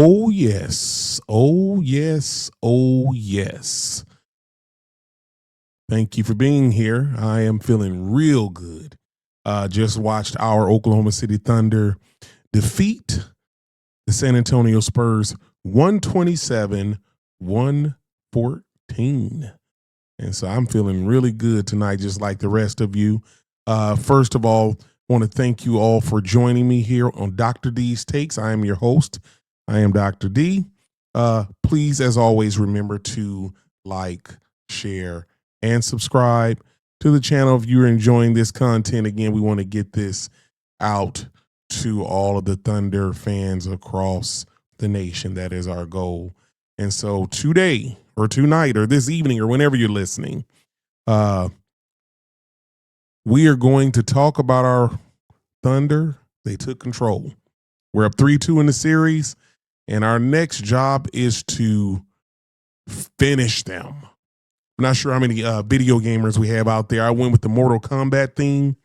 Oh, yes. Oh, yes. Oh, yes. Thank you for being here. I am feeling real good. Just watched our Oklahoma City Thunder defeat the San Antonio Spurs 127-114. And so I'm feeling really good tonight, just like the rest of you. First of all, I want to thank you all for joining me here on Dr. D's Takes. I am your host. I am Dr. D. Please, as always, remember to like, share, and subscribe to the channel if you're enjoying this content. Again, we want to get this out to all of the Thunder fans across the nation. That is our goal. And so today or tonight or this evening or whenever you're listening, we are going to talk about our Thunder. They took control. We're up 3-2 in the series, and our next job is to finish them. I'm not sure how many video gamers we have out there. I went with the Mortal Kombat theme.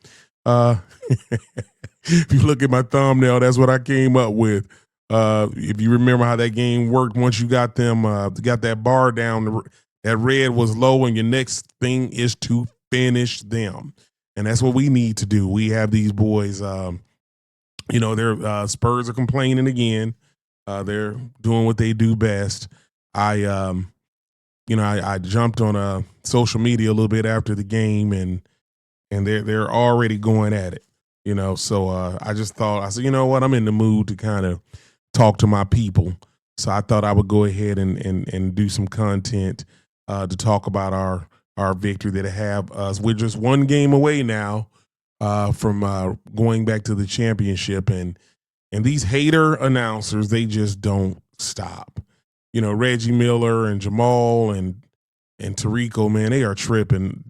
If you look at my thumbnail, that's what I came up with. If you remember how that game worked, once you got them, got that bar down, that red was low, and your next thing is to finish them. And that's what we need to do. We have these boys, their Spurs are complaining again. They're doing what they do best. I jumped on social media a little bit after the game, and they're already going at it. So I just thought, I said, you know what, I'm in the mood to kind of talk to my people. So I thought I would go ahead and do some content to talk about our victory that have us. We're just one game away now from going back to the championship, and these hater announcers, they just don't stop. Reggie Miller and Jamal and Tarico, man, they are tripping.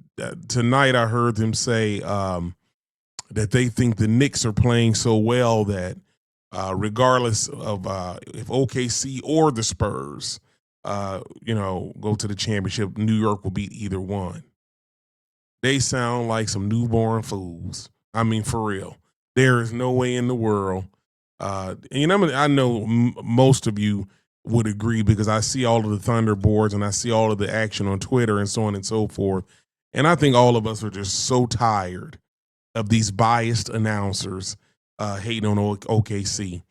Tonight I heard them say that they think the Knicks are playing so well that regardless of if OKC or the Spurs, go to the championship, New York will beat either one. They sound like some newborn fools. I mean, for real. There is no way in the world. I know most of you would agree because I see all of the Thunder boards and I see all of the action on Twitter and so on and so forth. And I think all of us are just so tired of these biased announcers hating on OKC.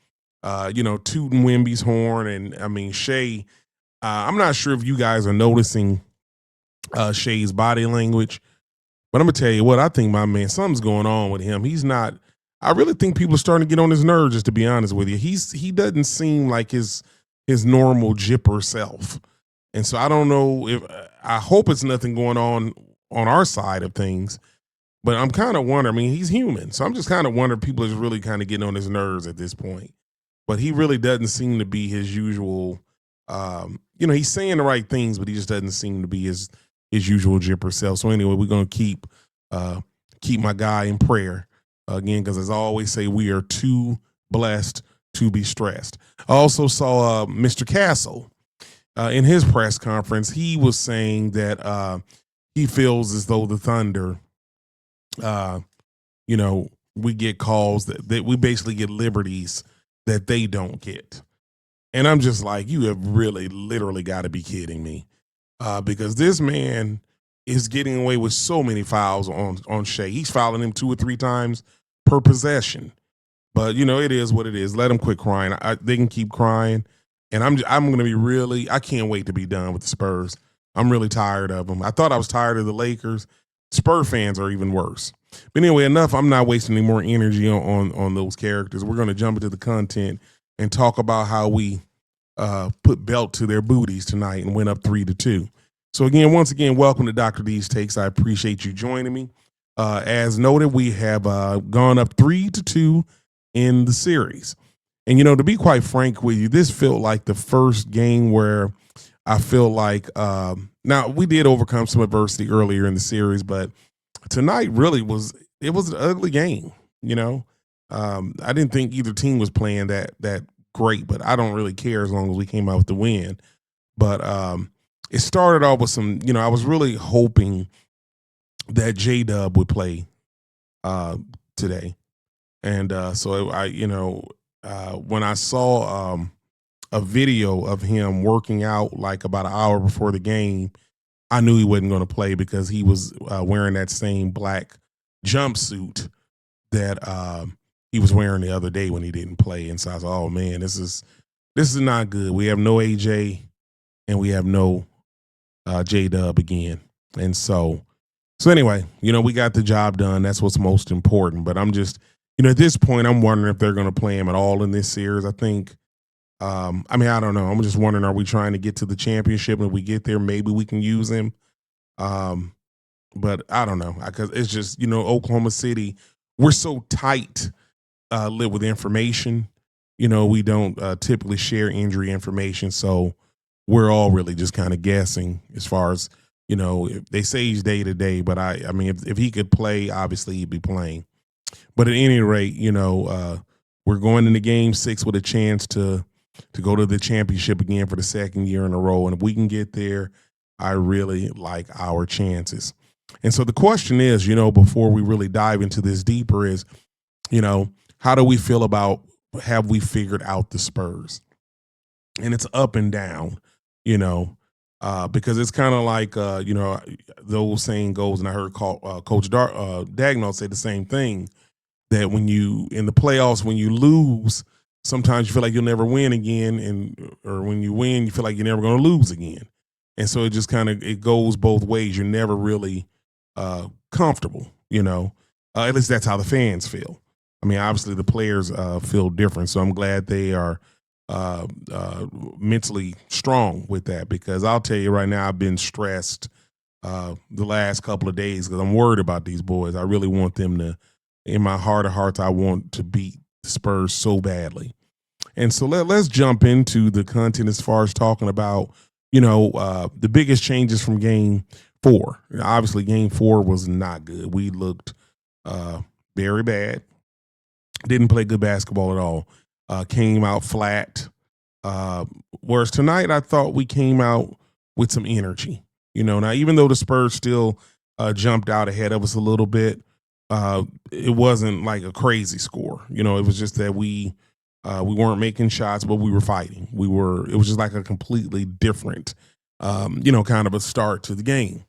Tooting Wemby's horn. And I mean, Shai, I'm not sure if you guys are noticing Shai's body language, but I'm going to tell you what, I think my man, something's going on with him. He's not, I really think people are starting to get on his nerves, just to be honest with you. He doesn't seem like his normal jipper self. And so I don't know if, I hope it's nothing going on our side of things, but I'm kind of wondering, I mean, he's human. So I'm just kind of wondering if people are really kind of getting on his nerves at this point. But he really doesn't seem to be his usual, he's saying the right things, but he just doesn't seem to be his usual jipper self. So anyway, we're going to keep my guy in prayer again, because as I always say, we are too blessed to be stressed. I also saw Mr. Castle in his press conference. He was saying that he feels as though the Thunder, we get calls that we basically get liberties that they don't get. And I'm just like, you have really literally got to be kidding me. Because this man is getting away with so many fouls on Shai. He's fouling him 2 or 3 times per possession. But, it is what it is. Let them quit crying. They can keep crying. And I'm going to be really, I can't wait to be done with the Spurs. I'm really tired of them. I thought I was tired of the Lakers. Spur fans are even worse. But anyway, enough. I'm not wasting any more energy on those characters. We're going to jump into the content and talk about how we put belt to their booties tonight and went up 3-2. So again, once again, welcome to Dr. D's Takes. I appreciate you joining me. As noted, we have gone up 3-2 in the series. And, to be quite frank with you, this felt like the first game where I feel like, now we did overcome some adversity earlier in the series, but tonight really was an ugly game. I didn't think either team was playing that great, but I don't really care as long as we came out with the win. But it started off with some, I was really hoping that J-Dub would play today. And so I when I saw a video of him working out like about an hour before the game, I knew he wasn't going to play because he was wearing that same black jumpsuit that he was wearing the other day when he didn't play. And so I was, oh man, this is not good. We have no AJ and we have no J Dub again. And so anyway, we got the job done. That's what's most important. But I'm just, at this point, I'm wondering if they're going to play him at all in this series. I think, I don't know. I'm just wondering, are we trying to get to the championship? And if we get there, maybe we can use him. But I don't know, because it's just, Oklahoma City, we're so tight live with information. We don't typically share injury information. So we're all really just kind of guessing as far as, if they say he's day to day, but I mean, if he could play, obviously he'd be playing. But at any rate, we're going into game 6 with a chance to go to the championship again for the second year in a row. And if we can get there, I really like our chances. And so the question is, before we really dive into this deeper is, how do we feel about, have we figured out the Spurs? And it's up and down, because it's kind of like, the old saying goes, and I heard Coach Dagnall say the same thing, that when you, in the playoffs, when you lose, sometimes you feel like you'll never win again, or when you win, you feel like you're never going to lose again. And so it just kind of, it goes both ways. You're never really comfortable, at least that's how the fans feel. I mean, obviously the players feel different. So I'm glad they are mentally strong with that, because I'll tell you right now, I've been stressed the last couple of days because I'm worried about these boys. I really want them to, in my heart of hearts, I want to beat the Spurs so badly. And so let's jump into the content as far as talking about, the biggest changes from game 4. Obviously, game 4 was not good. We looked very bad. Didn't play good basketball at all. Came out flat. Whereas tonight, I thought we came out with some energy. Now, even though the Spurs still jumped out ahead of us a little bit, it wasn't like a crazy score. It was just that we weren't making shots, but we were fighting. It was just like a completely different, kind of a start to the game.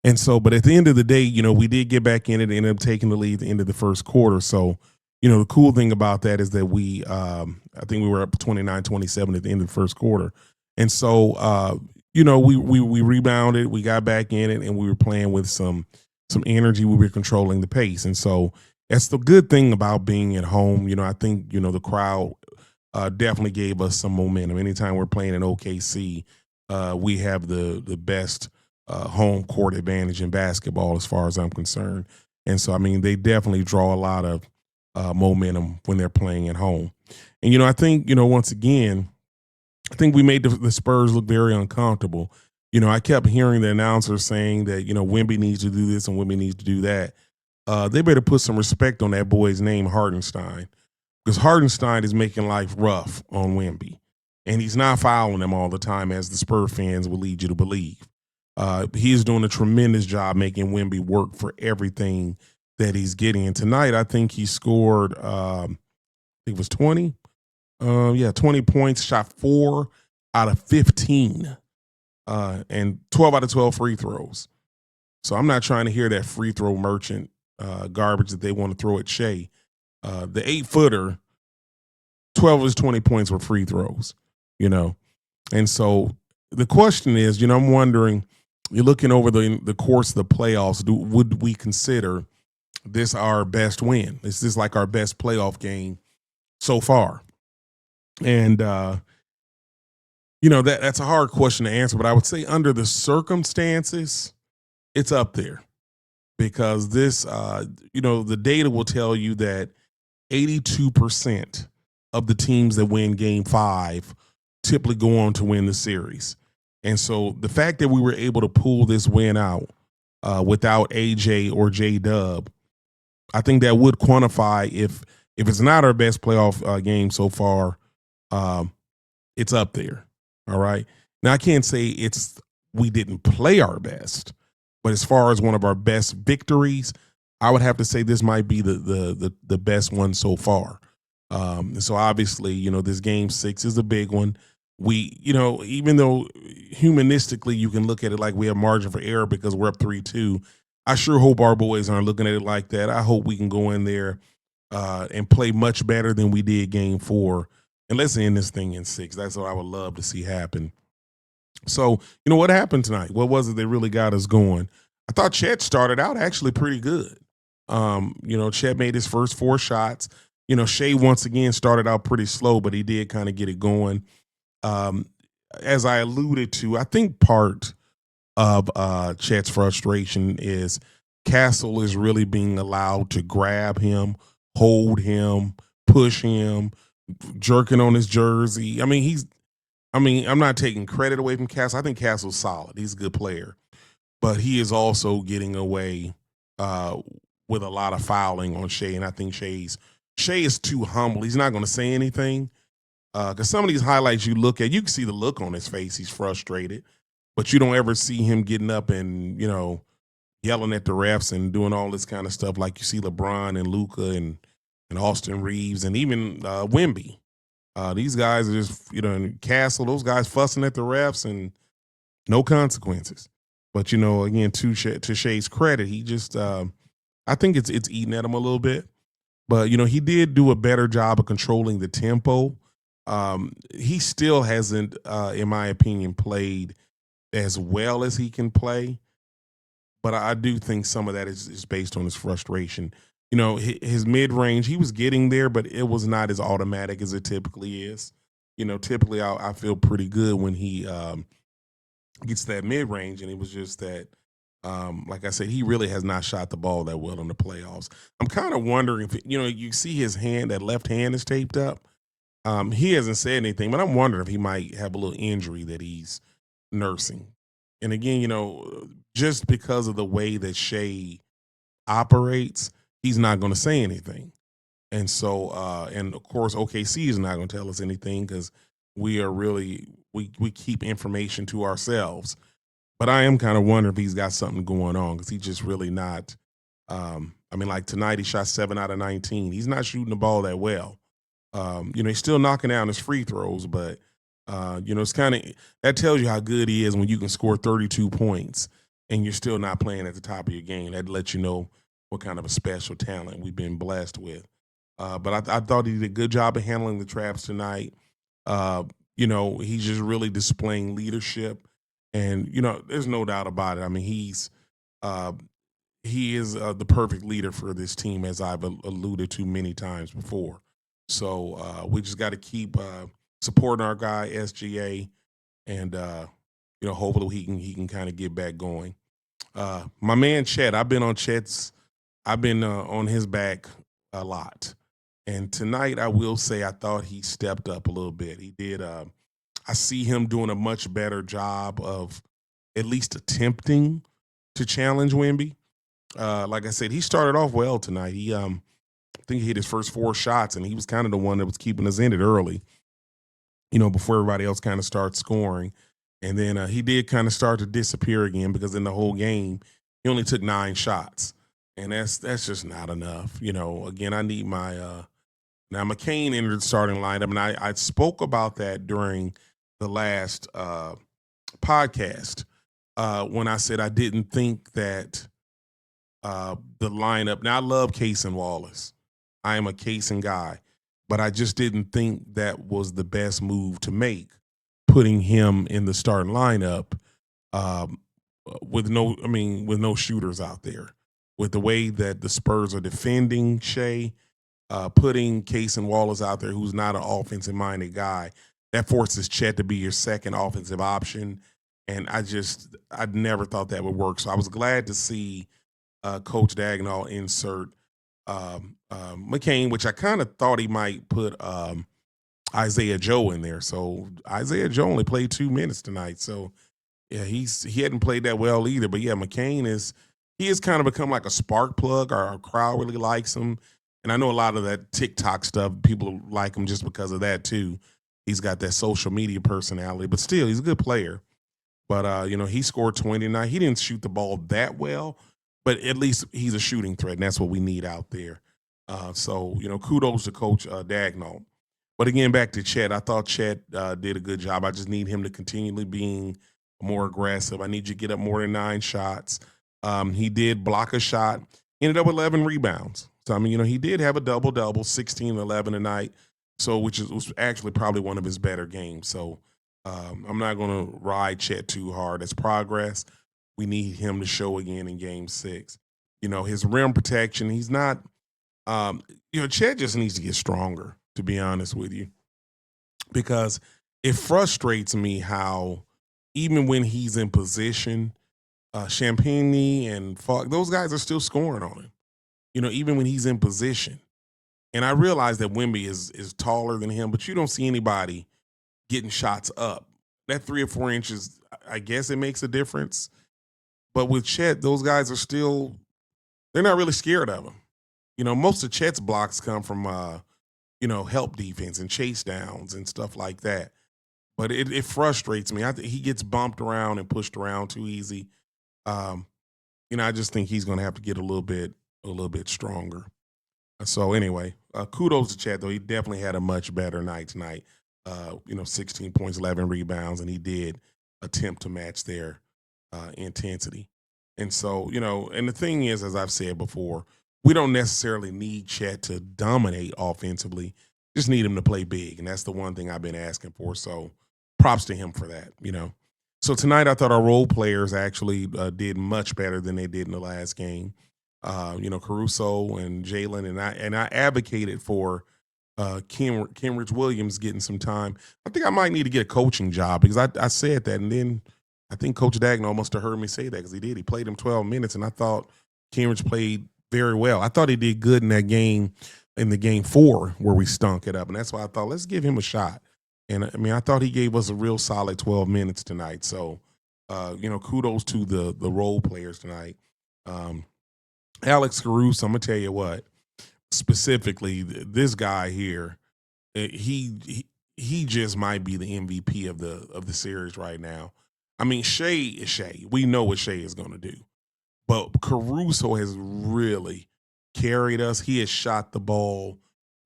And so, but at the end of the day, we did get back in it and ended up taking the lead at the end of the first quarter. So, the cool thing about that is that we, I think we were up 29-27 at the end of the first quarter. And so, we rebounded, we got back in it, and we were playing with some energy. We were controlling the pace. And so that's the good thing about being at home. I think, the crowd definitely gave us some momentum. Anytime we're playing in OKC, we have the best home court advantage in basketball as far as I'm concerned. And so, I mean, they definitely draw a lot of momentum when they're playing at home. And, I think, once again, I think we made the Spurs look very uncomfortable. I kept hearing the announcers saying that, Wemby needs to do this and Wemby needs to do that. They better put some respect on that boy's name, Hartenstein, because Hartenstein is making life rough on Wemby. And he's not fouling him all the time, as the Spurs fans will lead you to believe. He is doing a tremendous job making Wemby work for everything that he's getting. And tonight, I think he scored, I think it was 20. 20 points, shot 4 out of 15, and 12 out of 12 free throws. So I'm not trying to hear that free throw merchant garbage that they want to throw at Shai. The 8-footer, 12 of his 20 points were free throws, And so the question is, I'm wondering, you're looking over the course of the playoffs, would we consider this our best win? Is this like our best playoff game so far? And, that's a hard question to answer, but I would say under the circumstances, it's up there, because this, the data will tell you that 82% of the teams that win game 5 typically go on to win the series. And so the fact that we were able to pull this win out without AJ or J Dub, I think that would quantify if it's not our best playoff game so far, it's up there. All right. Now, I can't say we didn't play our best, but as far as one of our best victories, I would have to say this might be the best one so far. So obviously, this game 6 is a big one. we, even though humanistically you can look at it like we have margin for error because we're up 3-2, I sure hope our boys aren't looking at it like that. I hope we can go in there and play much better than we did game 4. And let's end this thing in 6. That's what I would love to see happen. So, what happened tonight? What was it that really got us going? I thought Chet started out actually pretty good. Chet made his first 4 shots. Shai once again started out pretty slow, but he did kind of get it going. Um, as I alluded to, I think part of Chet's frustration is Castle is really being allowed to grab him, hold him, push him, jerking on his jersey. I'm not taking credit away from Castle. I think Castle's solid. He's a good player. But he is also getting away uh, with a lot of fouling on Shai. And I think Shai is too humble. He's not going to say anything. Because some of these highlights you look at, you can see the look on his face. He's frustrated. But you don't ever see him getting up and, yelling at the refs and doing all this kind of stuff like you see LeBron and Luka and Austin Reeves and even Wemby. These guys are just, in Castle, those guys fussing at the refs and no consequences. But, again, to Shai's credit, he just, I think it's eating at him a little bit. But, he did do a better job of controlling the tempo. He still hasn't, in my opinion, played as well as he can play. But I do think some of that is based on his frustration. His mid range, he was getting there, but it was not as automatic as it typically is. Typically I feel pretty good when he gets that mid range, and it was just that, like I said, he really has not shot the ball that well in the playoffs. I'm kind of wondering if you see his hand, that left hand is taped up. He hasn't said anything, but I'm wondering if he might have a little injury that he's nursing. And again, just because of the way that Shai operates, he's not going to say anything. And so, and of course, OKC is not going to tell us anything because we are really, we keep information to ourselves. But I am kind of wondering if he's got something going on because he's just really not. Like tonight, he shot 7 out of 19. He's not shooting the ball that well. He's still knocking down his free throws, but it's kind of, that tells you how good he is when you can score 32 points and you're still not playing at the top of your game. That lets you know what kind of a special talent we've been blessed with. But I thought he did a good job of handling the traps tonight. He's just really displaying leadership, and there's no doubt about it. I mean, he is the perfect leader for this team, as I've alluded to many times before. So we just got to keep supporting our guy SGA, and hopefully he can kind of get back going. My man Chet, I've been on his back a lot, and tonight I will say I thought he stepped up a little bit. He did. I see him doing a much better job of at least attempting to challenge Wemby. Like I said, he started off well tonight. I think he hit his first 4 shots, and he was kind of the one that was keeping us in it early, before everybody else kind of starts scoring. And then he did kind of start to disappear again because in the whole game, he only took 9 shots. And that's just not enough. Again, I need my now McCain entered the starting lineup, and I spoke about that during the last podcast when I said I didn't think that the lineup. Now I love Case and Wallace. I am a Case and guy, but I just didn't think that was the best move to make, putting him in the starting lineup with no shooters out there. With the way that the Spurs are defending Shai, putting Case and Wallace out there, who's not an offensive minded guy, that forces Chet to be your second offensive option. And I never thought that would work. So I was glad to see Coach Dagnall insert McCain, which I kind of thought he might put Isaiah Joe in there. So Isaiah Joe only played 2 minutes tonight. So yeah, he hadn't played that well either. But yeah, McCain has kind of become like a spark plug. Our crowd really likes him. And I know a lot of that TikTok stuff, people like him just because of that too. He's got that social media personality, but still, he's a good player. But he scored 20 tonight. He didn't shoot the ball that well, but at least he's a shooting threat, and that's what we need out there. So kudos to Coach Dagnall. But again, back to Chet, I thought Chet did a good job. I just need him to continually being more aggressive. I need you to get up more than 9 shots. He did block a shot, ended up with 11 rebounds. So I mean, he did have a double double, 16 11 tonight. So was actually probably one of his better games. So I'm not going to ride Chet too hard. As progress, we need him to show again in Game 6. His rim protection. He's not. Um, Chet just needs to get stronger. To be honest with you, because it frustrates me how even when he's in position, Champagne and Falk, those guys are still scoring on him. Even when he's in position. And I realize that Wemby is taller than him, but you don't see anybody getting shots up. That 3 or 4 inches, I guess it makes a difference. But with Chet, those guys are still, they're not really scared of him. Most of Chet's blocks come from, help defense and chase downs and stuff like that. But it frustrates me. He gets bumped around and pushed around too easy. Um, I just think he's going to have to get a little bit stronger. So anyway, kudos to Chet though. He definitely had a much better night tonight. 16 points, 11 rebounds, and he did attempt to match their intensity. And so, and the thing is, as I've said before, we don't necessarily need Chet to dominate offensively. Just need him to play big, and that's the one thing I've been asking for. So, props to him for that. So tonight, I thought our role players actually did much better than they did in the last game. Caruso and Jalen, and I advocated for Kenrich Williams getting some time. I think I might need to get a coaching job because I said that, and then I think Coach Dagno must have heard me say that because he did. He played him 12 minutes, and I thought Kenrich played very well. I thought he did good in that game, in the game 4 where we stunk it up, and that's why I thought let's give him a shot. And I mean, I thought he gave us a real solid 12 minutes tonight. So, kudos to the role players tonight. Alex Caruso, I'm gonna tell you what. Specifically, this guy here, he just might be the MVP of the series right now. I mean, Shai is Shai. We know what Shai is going to do, but Caruso has really carried us. He has shot the ball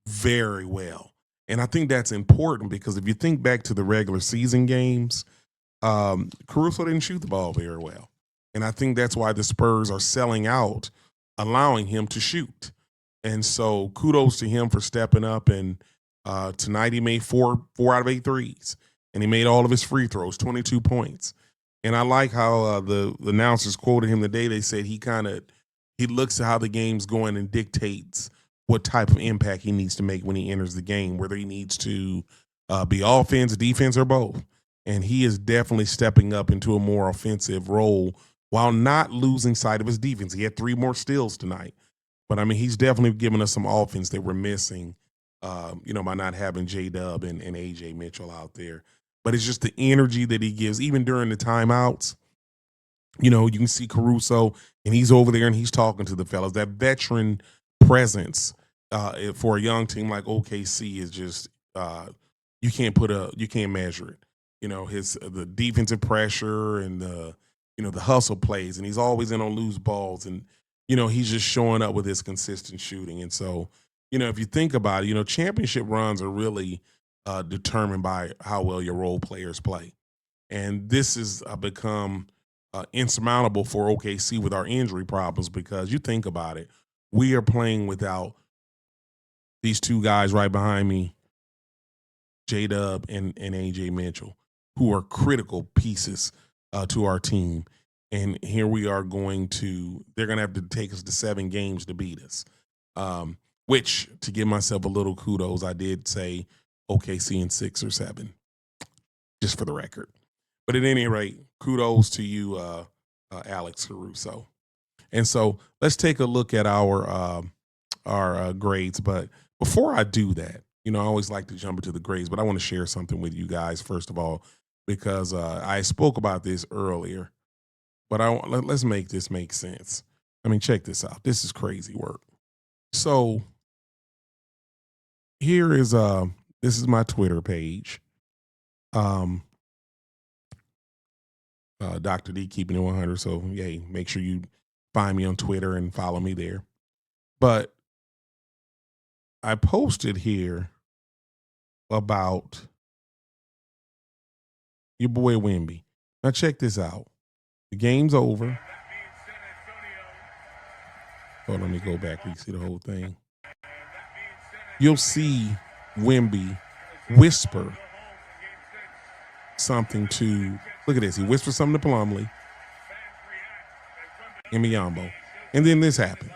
very well, and I think that's important because if you think back to the regular season games, Caruso didn't shoot the ball very well, and I think that's why the Spurs are selling out, allowing him to shoot. And so kudos to him for stepping up. And tonight he made four out of 8 threes. And he made all of his free throws, 22 points. And I like how the announcers quoted him today. They said he looks at how the game's going and dictates what type of impact he needs to make when he enters the game, whether he needs to be offense, defense, or both. And he is definitely stepping up into a more offensive role while not losing sight of his defense. He had 3 more steals tonight. But I mean, he's definitely given us some offense that we're missing, by not having J-Dub and AJ Mitchell out there. But it's just the energy that he gives, even during the timeouts. You can see Caruso, and he's over there and he's talking to the fellas. That veteran presence for a young team like OKC is just you can't measure it. The defensive pressure and the hustle plays, and he's always in on loose balls, and he's just showing up with his consistent shooting. And so, if you think about it, championship runs are really determined by how well your role players play. And this has become insurmountable for OKC with our injury problems because you think about it, we are playing without these 2 guys right behind me, J-Dub and AJ Mitchell, who are critical pieces to our team. And here we are they're going to have to take us to 7 games to beat us. Which, to give myself a little kudos, I did say OKC in 6 or 7, just for the record. But at any rate, kudos to you, Alex Caruso. And so let's take a look at our grades. But before I do that, I always like to jump into the grades, but I want to share something with you guys, first of all, because I spoke about this earlier. But let's make this make sense. I mean, check this out. This is crazy work. So here is this is my Twitter page. Dr. D keeping it 100. So yay, make sure you find me on Twitter and follow me there. But I posted here about your boy Wemby. Now check this out. The game's over. Hold on, let me go back so you see the whole thing. You'll see Wemby whisper something to, look at this. He whispers something to Plumlee and Miyambo. And then this happens.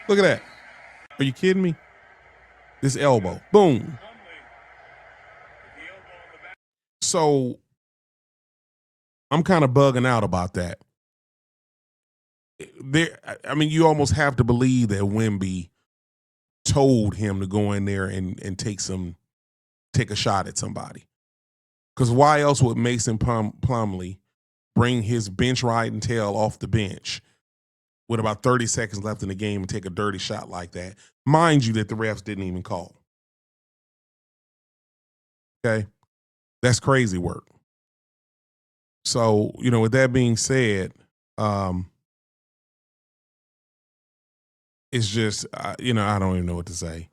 Look at that. Are you kidding me? This elbow. Boom. So I'm kind of bugging out about that. You almost have to believe that Wemby told him to go in there and take a shot at somebody. Because why else would Mason Plumlee bring his bench riding tail off the bench with about 30 seconds left in the game and take a dirty shot like that? Mind you that the refs didn't even call. Okay? That's crazy work. So, with that being said, it's just, I don't even know what to say.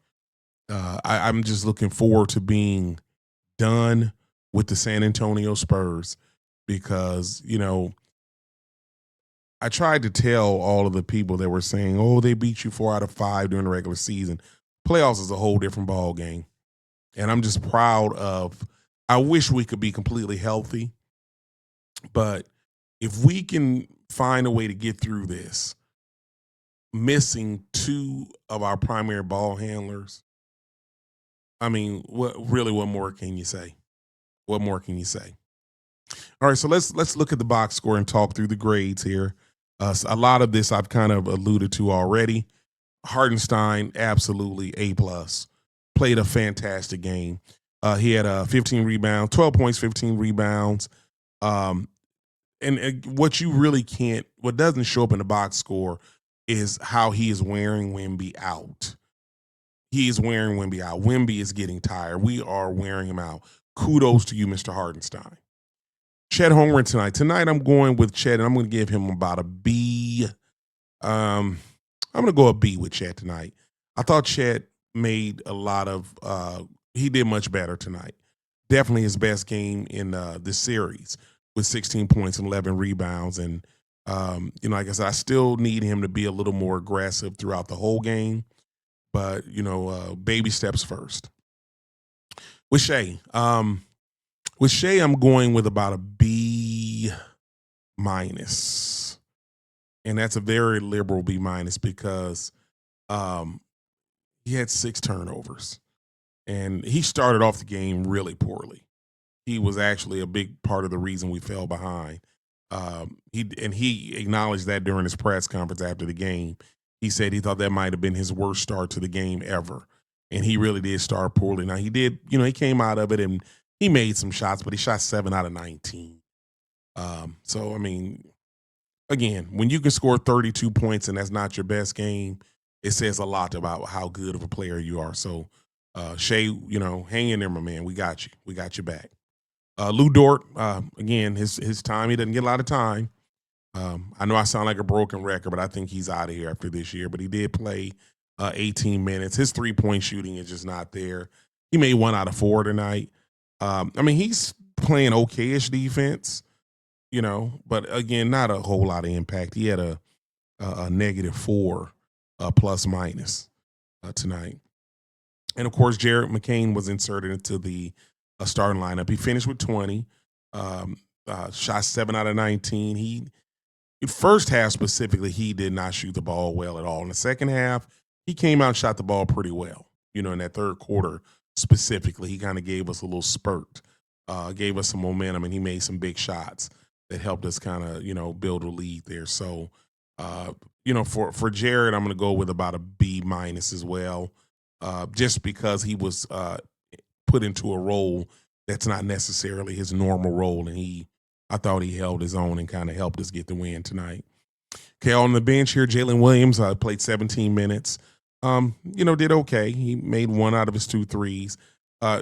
I'm just looking forward to being done with the San Antonio Spurs because, I tried to tell all of the people that were saying, oh, they beat you 4 out of 5 during the regular season. Playoffs is a whole different ball game. And I'm just proud of, I wish we could be completely healthy. But if we can find a way to get through this, missing 2 of our primary ball handlers, what more can you say? What more can you say? All right, so let's look at the box score and talk through the grades here. A lot of this I've kind of alluded to already. Hardenstein, absolutely A+. Played a fantastic game. He had 15 rebounds, 12 points, 15 rebounds. And what doesn't show up in the box score is how he is wearing Wemby out. He is wearing Wemby out. Wemby is getting tired. We are wearing him out. Kudos to you, Mr. Hardenstein. Chet Holmgren tonight. Tonight I'm going with Chet, and I'm going to give him about a B. I'm going to go a B with Chet tonight. I thought Chet made a lot of he did much better tonight. Definitely his best game in this series with 16 points and 11 rebounds. And, like I said, I still need him to be a little more aggressive throughout the whole game. But, baby steps first. With Shai, I'm going with about a B-. And that's a very liberal B- because he had 6 turnovers. And he started off the game really poorly. He was actually a big part of the reason we fell behind. He acknowledged that during his press conference after the game. He said he thought that might have been his worst start to the game ever. And he really did start poorly. Now, he did, he came out of it and he made some shots, but he shot 7 out of 19. Again, when you can score 32 points and that's not your best game, it says a lot about how good of a player you are. So, Shai, hang in there, my man. We got you. We got your back. Lou Dort, again, his time, he doesn't get a lot of time. I know I sound like a broken record, but I think he's out of here after this year. But he did play 18 minutes. His 3-point shooting is just not there. He made 1 out of 4 tonight. He's playing okay-ish defense, but again, not a whole lot of impact. He had a -4 plus minus tonight. And of course, Jared McCain was inserted into the starting lineup. He finished with 20, shot 7 out of 19. First half specifically, he did not shoot the ball well at all. In the second half, he came out and shot the ball pretty well. In that third quarter specifically, he kind of gave us a little spurt, gave us some momentum, and he made some big shots that helped us kind of, build a lead there. So, for Jared, I'm going to go with about a B- as well, just because he was put into a role that's not necessarily his normal role, and I thought he held his own and kind of helped us get the win tonight. Okay, on the bench here, Jalen Williams played 17 minutes. Did okay. He made 1 out of his 2 threes.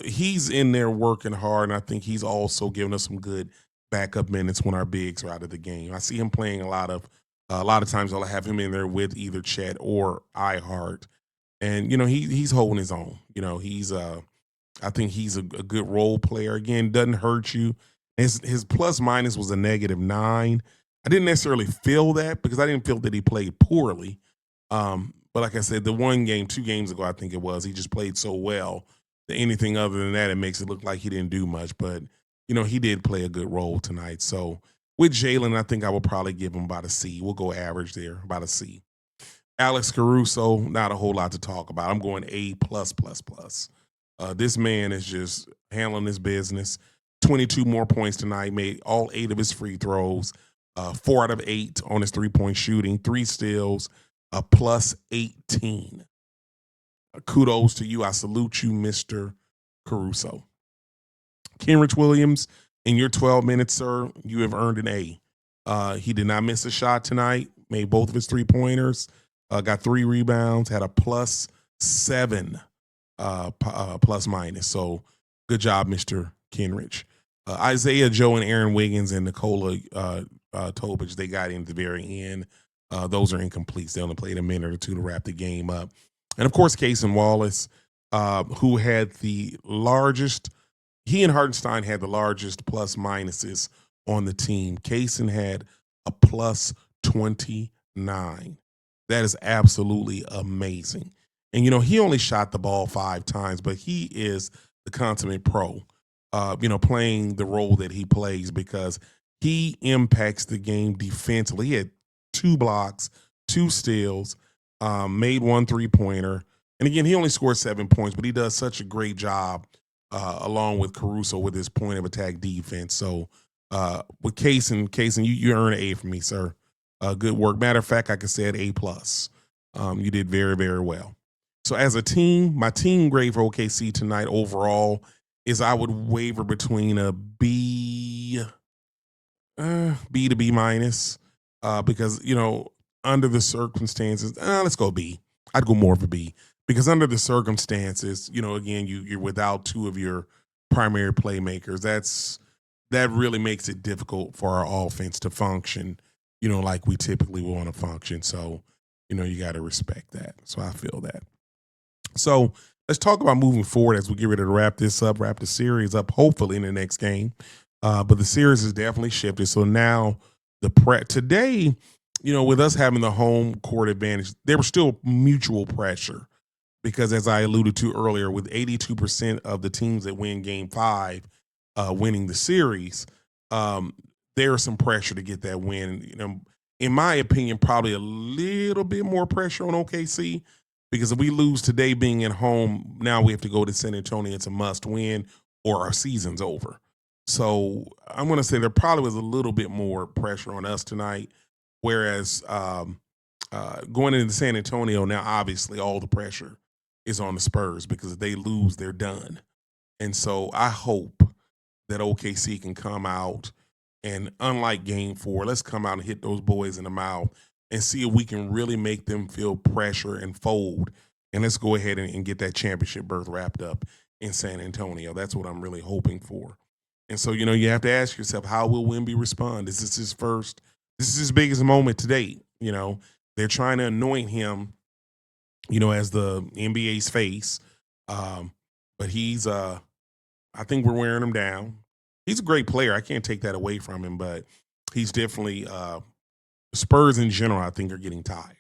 He's in there working hard, and I think he's also giving us some good backup minutes when our bigs are out of the game. I see him playing a lot of times I'll have him in there with either Chet or iHeart. And, he's holding his own. I think he's a good role player. Again, doesn't hurt you. His plus minus was a -9. I didn't necessarily feel that because I didn't feel that he played poorly. But like I said, the 2 games ago, I think it was, he just played so well that anything other than that, it makes it look like he didn't do much. But he did play a good role tonight. So with Jalen, I think I will probably give him about a C. We'll go average there, about a C. Alex Caruso, not a whole lot to talk about. I'm going A plus plus plus. This man is just handling his business. 22 more points tonight. Made all 8 of his free throws. 4 out of 8 on his 3-point shooting. 3 steals. A plus 18. Kudos to you. I salute you, Mr. Caruso. Kenrich Williams, in your 12 minutes, sir, you have earned an A. He did not miss a shot tonight. Made both of his 3-pointers. Got 3 rebounds. Had a plus 7 plus minus. So good job, Mr. Kenrich. Isaiah, Joe, and Aaron Wiggins and Nikola Tobic, they got in at the very end. Those are incompletes. They only played a minute or two to wrap the game up. And of course, Cason Wallace, who had the largest, he and Hartenstein had the largest plus minuses on the team. Cason had a plus 29. That is absolutely amazing. And, he only shot the ball 5 times, but he is the consummate pro, playing the role that he plays because he impacts the game defensively. He had 2 blocks, 2 steals, made 1 3-pointer. And again, he only scored 7 points, but he does such a great job along with Caruso with his point of attack defense. So with Cason, you earn an A from me, sir. Good work. Matter of fact, I could say an A plus. You did very, very well. So as a team, my team grade for OKC tonight overall is I would waver between a B to B minus because under the circumstances, let's go B. I'd go more of a B because under the circumstances, again, you're without 2 of your primary playmakers. That really makes it difficult for our offense to function, like we typically want to function. So, you got to respect that. So I feel that. So let's talk about moving forward as we get ready to wrap the series up, hopefully in the next game. But the series has definitely shifted. So now today, with us having the home court advantage, there was still mutual pressure because, as I alluded to earlier, with 82% of the teams that win Game 5 winning the series, there's some pressure to get that win. In my opinion, probably a little bit more pressure on OKC because if we lose today being at home, now we have to go to San Antonio. It's a must win or our season's over. So I'm going to say there probably was a little bit more pressure on us tonight, whereas going into San Antonio, now obviously all the pressure is on the Spurs because if they lose, they're done. And so I hope that OKC can come out and, unlike Game 4, let's come out and hit those boys in the mouth and see if we can really make them feel pressure and fold. And let's go ahead and get that championship berth wrapped up in San Antonio. That's what I'm really hoping for. And so, you have to ask yourself, how will Wemby respond? This is his biggest moment to date. They're trying to anoint him, as the NBA's face. But he's, I think we're wearing him down. He's a great player. I can't take that away from him, but he's definitely, Spurs in general, I think, are getting tired.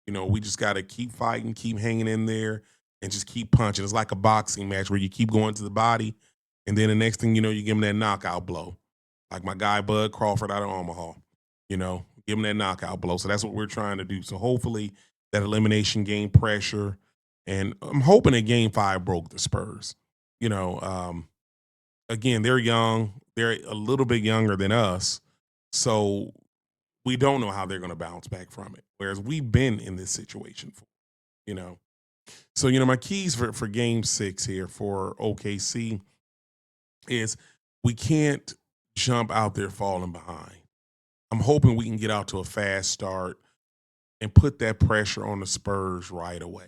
We just got to keep fighting, keep hanging in there, and just keep punching. It's like a boxing match where you keep going to the body, and then the next thing you know, you give him that knockout blow. Like my guy Bud Crawford out of Omaha. Give him that knockout blow. So that's what we're trying to do. So hopefully that elimination game pressure. And I'm hoping that Game 5 broke the Spurs. Again, they're young. They're a little bit younger than us. So we don't know how they're going to bounce back from it. Whereas we've been in this situation for. So, my keys for Game 6 here for OKC is we can't jump out there falling behind. I'm hoping we can get out to a fast start and put that pressure on the Spurs right away.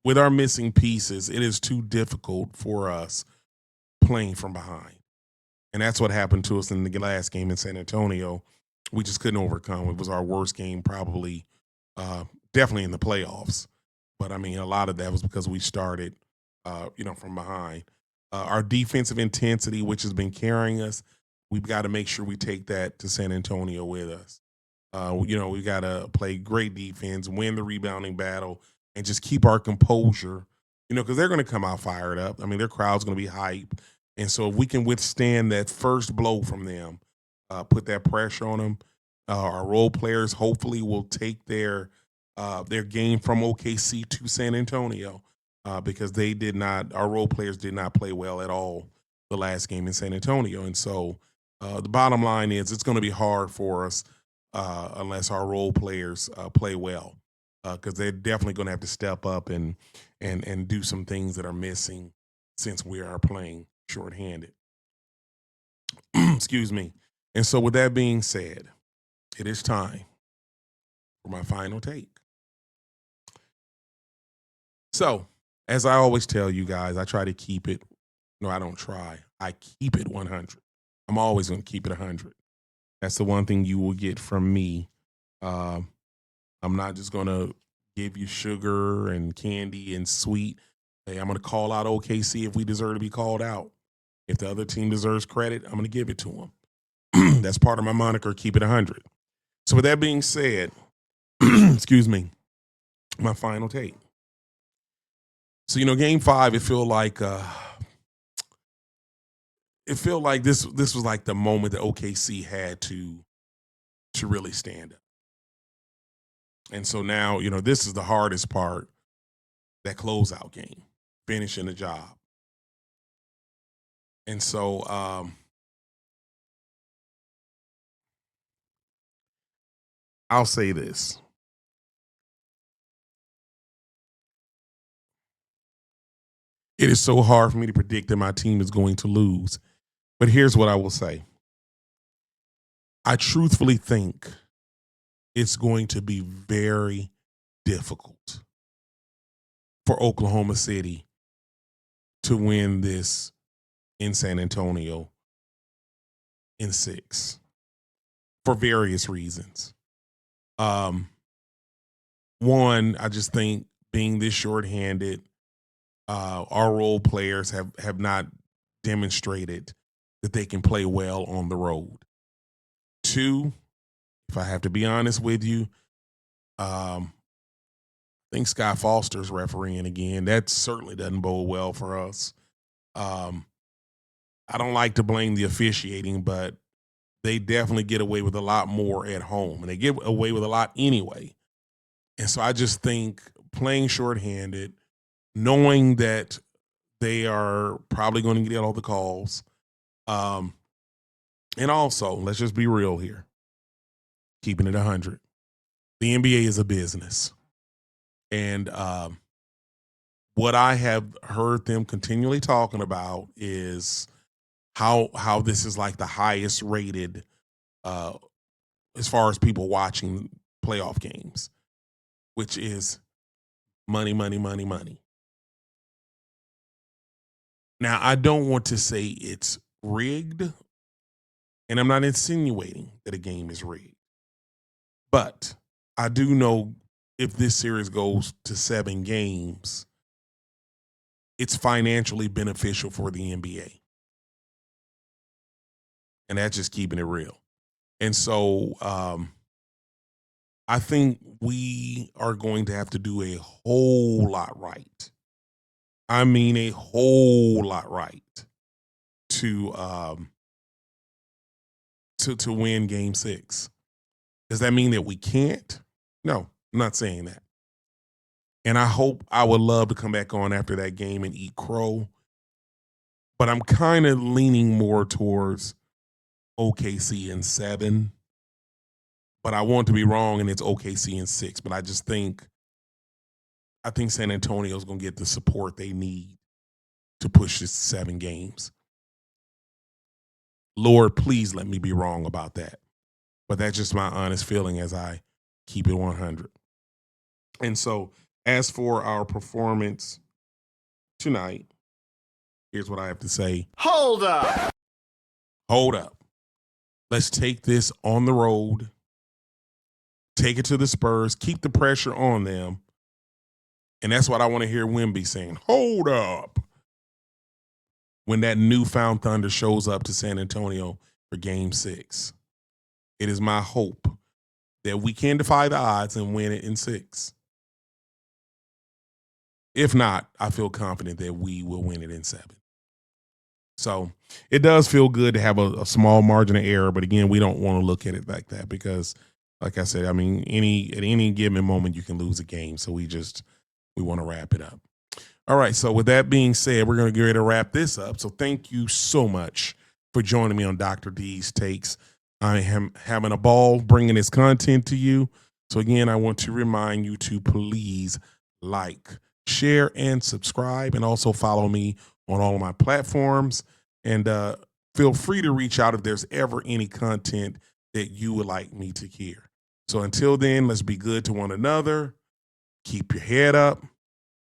With our missing pieces, it is too difficult for us playing from behind. And that's what happened to us in the last game in San Antonio. We just couldn't overcome. It was our worst game probably, definitely in the playoffs. But, a lot of that was because we started from behind. Our defensive intensity, which has been carrying us, we've got to make sure we take that to San Antonio with us. We got to play great defense, win the rebounding battle, and just keep our composure. Because they're going to come out fired up. I mean, their crowd's going to be hype, and so if we can withstand that first blow from them, put that pressure on them, our role players hopefully will take their game from OKC to San Antonio because they did not. Our role players did not play well at all the last game in San Antonio, and so the bottom line is it's going to be hard for us unless our role players play well, because they're definitely going to have to step up and do some things that are missing since we are playing shorthanded. Excuse me. And so, with that being said, it is time for my final take. So, as I always tell you guys, I try to keep it. No, I don't try. I keep it 100. I'm always going to keep it 100. That's the one thing you will get from me. I'm not just going to give you sugar and candy and sweet. Hey, I'm going to call out OKC if we deserve to be called out. If the other team deserves credit, I'm going to give it to them. That's part of my moniker, keep it 100. So with that being said, excuse me, my final take. So, game 5, it felt like this was like the moment that OKC had to really stand up. And so now, this is the hardest part, that closeout game, finishing the job. And so I'll say this. It is so hard for me to predict that my team is going to lose. But here's what I will say. I truthfully think it's going to be very difficult for Oklahoma City to win this in San Antonio in 6 for various reasons. One, I just think being this shorthanded, our role players have not demonstrated that they can play well on the road. 2, if I have to be honest with you, I think Scott Foster's refereeing again. That certainly doesn't bode well for us. I don't like to blame the officiating, but they definitely get away with a lot more at home, and they get away with a lot anyway. And so I just think playing shorthanded, knowing that they are probably going to get all the calls, and also, let's just be real here, keeping it 100. The NBA is a business. And what I have heard them continually talking about is how this is like the highest rated as far as people watching playoff games, which is money, money, money, money. Now, I don't want to say it's rigged, and I'm not insinuating that a game is rigged. But I do know if this series goes to 7 games, it's financially beneficial for the NBA. And that's just keeping it real. And so I think we are going to have to do a whole lot right. I mean, a whole lot right to win Game 6. Does that mean that we can't? No, I'm not saying that. And I would love to come back on after that game and eat crow. But I'm kind of leaning more towards OKC in 7. But I want to be wrong, and it's OKC in 6. But I think San Antonio's going to get the support they need to push this 7 games. Lord, please let me be wrong about that. But that's just my honest feeling as I keep it 100. And so, as for our performance tonight, here's what I have to say. Hold up. Hold up. Let's take this on the road. Take it to the Spurs. Keep the pressure on them. And that's what I want to hear Wemby saying. Hold up. when that newfound thunder shows up to San Antonio for game 6. It is my hope that we can defy the odds and win it in 6. If not, I feel confident that we will win it in 7. So it does feel good to have a small margin of error, but again, we don't want to look at it like that because, like I said, I mean, at any given moment you can lose a game. So we want to wrap it up. All right. So with that being said, we're going to get ready to wrap this up. So thank you so much for joining me on Dr. D's Takes. I am having a ball bringing this content to you. So again, I want to remind you to please like, share, and subscribe, and also follow me on all of my platforms. And feel free to reach out if there's ever any content that you would like me to hear. So until then, let's be good to one another. Keep your head up.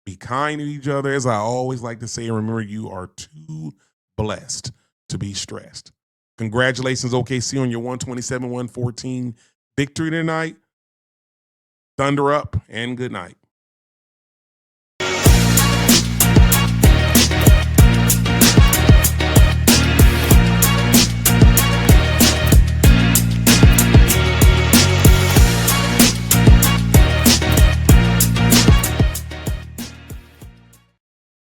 Be kind to each other. As I always like to say, remember, you are too blessed to be stressed. Congratulations, OKC, on your 127-114 victory tonight. Thunder up and good night.